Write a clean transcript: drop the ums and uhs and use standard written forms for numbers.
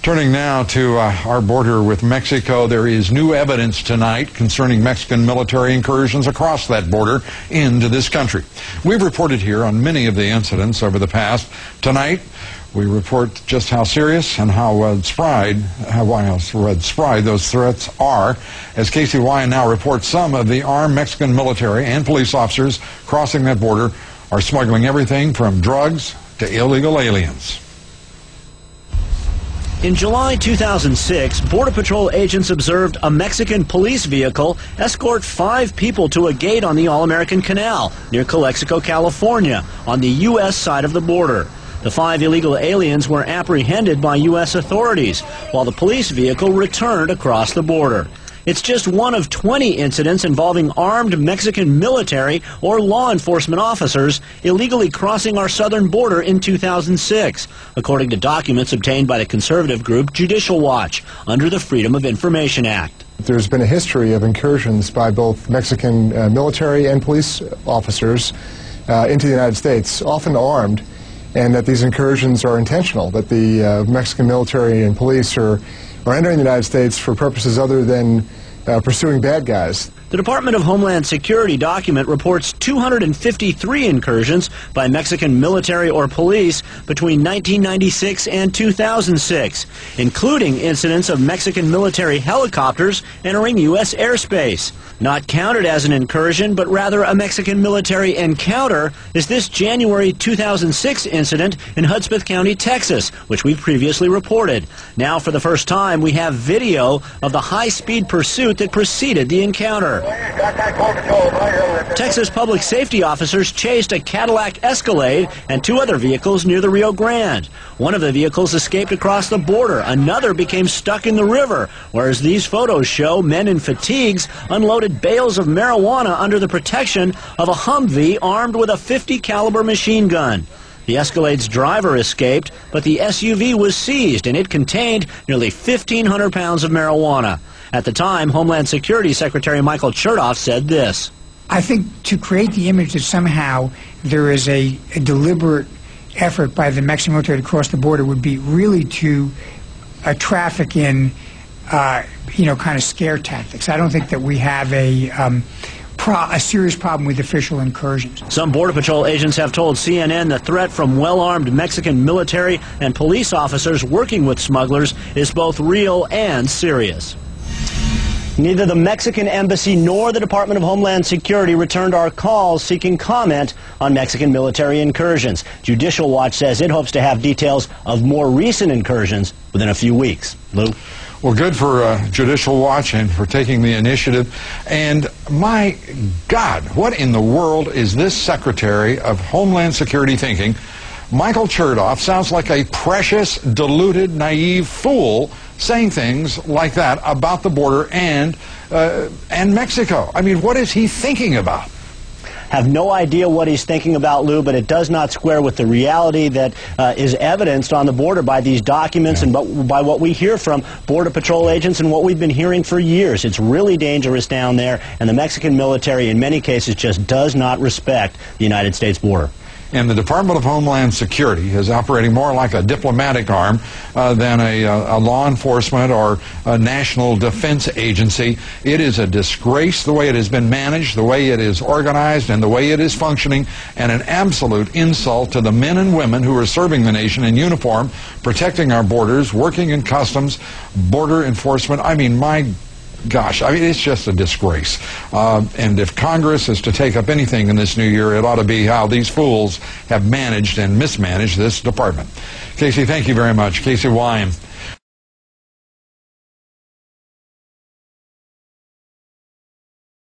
Turning now to our border with Mexico, there is new evidence tonight concerning Mexican military incursions across that border into this country. We've reported here on many of the incidents over the past. Tonight, we report just how serious and how widespread those threats are. As KCY now reports, some of the armed Mexican military and police officers crossing that border are smuggling everything from drugs to illegal aliens. In July 2006, Border Patrol agents observed a Mexican police vehicle escort 5 people to a gate on the All-American Canal near Calexico, California, on the U.S. side of the border. The 5 illegal aliens were apprehended by U.S. authorities, while the police vehicle returned across the border. It's just one of 20 incidents involving armed Mexican military or law enforcement officers illegally crossing our southern border in 2006, according to documents obtained by the conservative group Judicial Watch under the Freedom of Information Act. There's been a history of incursions by both Mexican military and police officers into the United States, often armed, and that these incursions are intentional, that the Mexican military and police are entering the United States for purposes other than pursuing bad guys. The Department of Homeland Security document reports 253 incursions by Mexican military or police between 1996 and 2006, including incidents of Mexican military helicopters entering U.S. airspace. Not counted as an incursion, but rather a Mexican military encounter, is this January 2006 incident in Hudspeth County, Texas, which we've previously reported. Now, for the first time, we have video of the high-speed pursuit that preceded the encounter. Texas public safety officers chased a Cadillac Escalade and 2 other vehicles near the Rio Grande. One of the vehicles escaped across the border. Another became stuck in the river, whereas these photos show men in fatigues unloaded bales of marijuana under the protection of a Humvee armed with a .50 caliber machine gun. The Escalade's driver escaped, but the SUV was seized, and it contained nearly 1,500 pounds of marijuana. At the time, Homeland Security Secretary Michael Chertoff said this. I think to create the image that somehow there is a deliberate effort by the Mexican military to cross the border would be really to traffic in, kind of scare tactics. I don't think that we have a serious problem with official incursions. Some Border Patrol agents have told CNN the threat from well-armed Mexican military and police officers working with smugglers is both real and serious. Neither the Mexican Embassy nor the Department of Homeland Security returned our calls seeking comment on Mexican military incursions. Judicial Watch says it hopes to have details of more recent incursions within a few weeks. Lou? Well, good for Judicial Watch and for taking the initiative. And my God, what in the world is this Secretary of Homeland Security thinking? Michael Chertoff sounds like a precious, deluded, naive fool saying things like that about the border and Mexico. I mean, what is he thinking about? Have no idea what he's thinking about, Lou, but it does not square with the reality that is evidenced on the border by these documents and by what we hear from Border Patrol agents and what we've been hearing for years. It's really dangerous down there, and the Mexican military in many cases just does not respect the United States border. And the Department of Homeland Security is operating more like a diplomatic arm than a law enforcement or a national defense agency. It is a disgrace the way it has been managed, the way it is organized, and the way it is functioning, and an absolute insult to the men and women who are serving the nation in uniform, protecting our borders, working in customs, border enforcement. I mean, my gosh, I mean, it's just a disgrace. And if Congress is to take up anything in this new year, it ought to be how these fools have managed and mismanaged this department. Casey, thank you very much. Casey Wyme.